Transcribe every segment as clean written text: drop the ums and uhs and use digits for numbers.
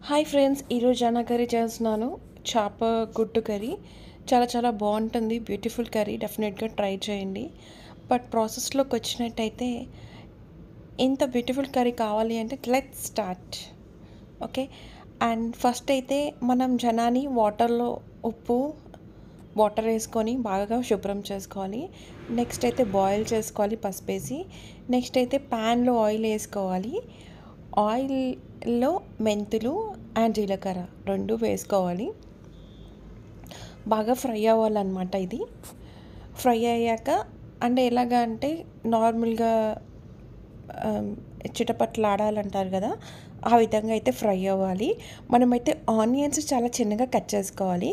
Hi friends, ఈరోజు జానా curry చేస్తున్నాను. చేప గుడ్డు కర్రీ చాలా చాలా బాగుంటుంది. బ్యూటిఫుల్ కర్రీ, డెఫినెట్గా ట్రై చేయండి. బట్ ప్రాసెస్లోకి వచ్చినట్టయితే ఇంత బ్యూటిఫుల్ కర్రీ కావాలి అంటే let's start. Okay, and first అయితే మనం జనాని ఉప్పు వాటర్ వేసుకొని బాగా శుభ్రం చేసుకోవాలి. నెక్స్ట్ అయితే బాయిల్ చేసుకోవాలి పసుపు వేసి. నెక్స్ట్ అయితే ప్యాన్లో ఆయిల్ వేసుకోవాలి. ఆయిల్లో మెంతులు అండ్ జీలకర్ర రెండు వేసుకోవాలి. బాగా ఫ్రై అవ్వాలన్నమాట. ఇది ఫ్రై అయ్యాక అంటే ఎలాగా అంటే నార్మల్గా చిటపట్లాడాలంటారు కదా, ఆ విధంగా అయితే ఫ్రై అవ్వాలి. మనమైతే ఆనియన్స్ చాలా చిన్నగా కట్ చేసుకోవాలి.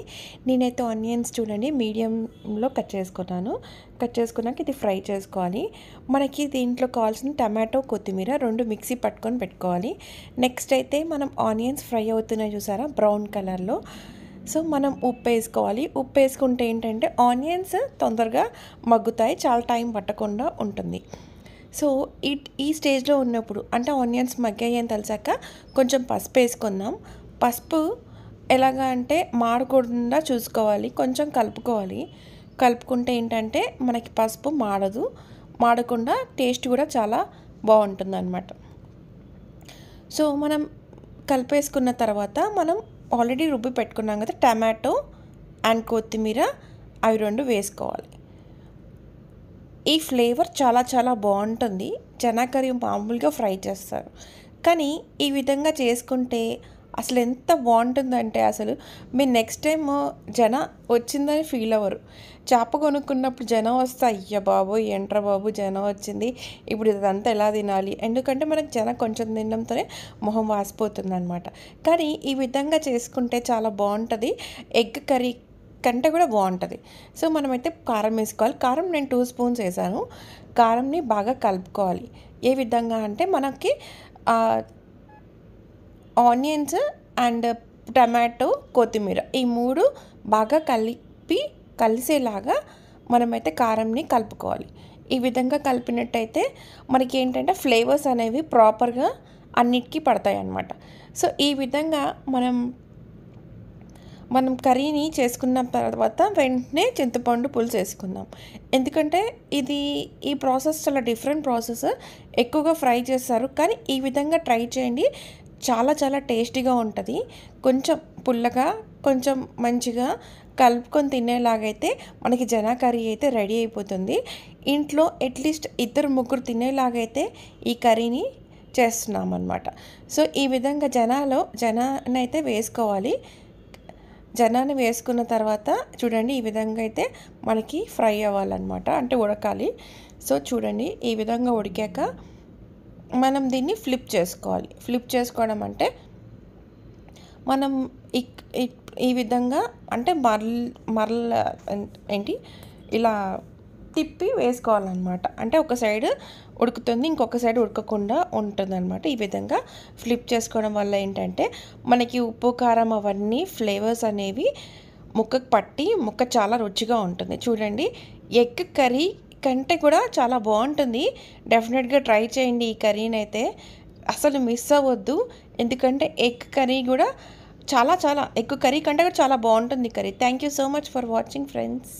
నేనైతే ఆనియన్స్ చూడండి మీడియంలో కట్ చేసుకున్నాను. కట్ చేసుకున్నాక ఇది ఫ్రై చేసుకోవాలి. మనకి దీంట్లో కావాల్సిన టమాటో, కొత్తిమీర రెండు మిక్సీ పట్టుకొని పెట్టుకోవాలి. నెక్స్ట్ అయితే మనం ఆనియన్స్ ఫ్రై అవుతున్నాయి చూసారా, బ్రౌన్ కలర్లో. సో మనం ఉప్పు వేసుకోవాలి. ఉప్పు వేసుకుంటే ఏంటంటే ఆనియన్స్ తొందరగా మగ్గుతాయి, చాలా టైం పట్టకుండా ఉంటుంది. సో ఈ స్టేజ్లో ఉన్నప్పుడు అంటే ఆనియన్స్ మగ్గాయి అని తెలిసాక కొంచెం పసుపు వేసుకుందాం. పసుపు ఎలాగా అంటే మాడకుండా చూసుకోవాలి, కొంచెం కలుపుకోవాలి. కలుపుకుంటే ఏంటంటే మనకి పసుపు మాడకుండా టేస్ట్ కూడా చాలా బాగుంటుంది అన్నమాట. సో మనం కలిపేసుకున్న తర్వాత మనం ఆల్రెడీ రుబ్బి పెట్టుకున్నాం కదా, టమాటో అండ్ కొత్తిమీర అవి రెండు వేసుకోవాలి. ఈ ఫ్లేవర్ చాలా చాలా బాగుంటుంది. చనా కర్రీ మామూలుగా ఫ్రై చేస్తారు, కానీ ఈ విధంగా చేసుకుంటే అసలు ఎంత బాగుంటుందంటే అసలు మీరు నెక్స్ట్ టైం జన వచ్చిందని ఫీల్ అవ్వరు. చేప కొనుక్కున్నప్పుడు జనం వస్తే అయ్య బాబు ఏంట్రా బాబు జనం వచ్చింది, ఇప్పుడు ఇదంతా ఎలా తినాలి, ఎందుకంటే మనకు జనం కొంచెం తినడంతోనే మొహం వాసిపోతుంది అనమాట. కానీ ఈ విధంగా చేసుకుంటే చాలా బాగుంటుంది. ఎగ్ కర్రీ కంటే కూడా బాగుంటుంది. సో మనమైతే కారం వేసుకోవాలి. కారం నేను 2 స్పూన్స్ వేసాను. కారంని బాగా కలుపుకోవాలి. ఏ విధంగా అంటే మనకి ఆనియన్స్ అండ్ టమాటో, కొత్తిమీర ఈ మూడు బాగా కలిసేలాగా మనమైతే కారంని కలుపుకోవాలి. ఈ విధంగా కలిపినట్టయితే మనకి ఏంటంటే ఫ్లేవర్స్ అనేవి ప్రాపర్గా అన్నిటికీ పడతాయి అన్నమాట. సో ఈ విధంగా మనం కర్రీని చేసుకున్న తర్వాత వెంటనే చింతపండు పులుసు వేసుకుందాం. ఎందుకంటే ఈ ప్రాసెస్ చాలా డిఫరెంట్ ప్రాసెస్. ఎక్కువగా ఫ్రై చేస్తారు, కానీ ఈ విధంగా ట్రై చేయండి. చాలా చాలా టేస్టీగా ఉంటుంది. కొంచెం పుల్లగా, కొంచెం మంచిగా కలుపుకొని తినేలాగైతే మనకి జనా కర్రీ అయితే రెడీ అయిపోతుంది. ఇంట్లో అట్లీస్ట్ 2-3 తినేలాగైతే ఈ కర్రీని చేస్తున్నాం అన్నమాట. సో ఈ విధంగా జనానైతే వేసుకోవాలి. జనాన్ని వేసుకున్న తర్వాత చూడండి ఈ విధంగా అయితే మనకి ఫ్రై అవ్వాలన్నమాట, అంటే ఉడకాలి. సో చూడండి ఈ విధంగా ఉడికాక మనం దీన్ని ఫ్లిప్ చేసుకోవాలి. ఫ్లిప్ చేసుకోవడం అంటే మనం ఈ విధంగా అంటే మరల ఏంటి ఇలా తిప్పి వేసుకోవాలన్నమాట. అంటే ఒక సైడ్ ఉడుకుతుంది, ఇంకొక సైడ్ ఉడకకుండా ఉంటుంది అనమాట. ఈ విధంగా ఫ్లిప్ చేసుకోవడం వల్ల ఏంటంటే మనకి ఉప్పు, కారం అవన్నీ ఫ్లేవర్స్ అనేవి ముక్కకు పట్టి ముక్క చాలా రుచిగా ఉంటుంది. చూడండి ఎగ్ కర్రీ కంటే కూడా చాలా బాగుంటుంది. డెఫినెట్గా ట్రై చేయండి ఈ కర్రీని అయితే, అసలు మిస్ అవ్వద్దు. ఎందుకంటే ఎగ్ కర్రీ కూడా చాలా చాలా ఎగ్ కర్రీ కంటే కూడా చాలా బాగుంటుంది curry. Thank you so much for watching friends.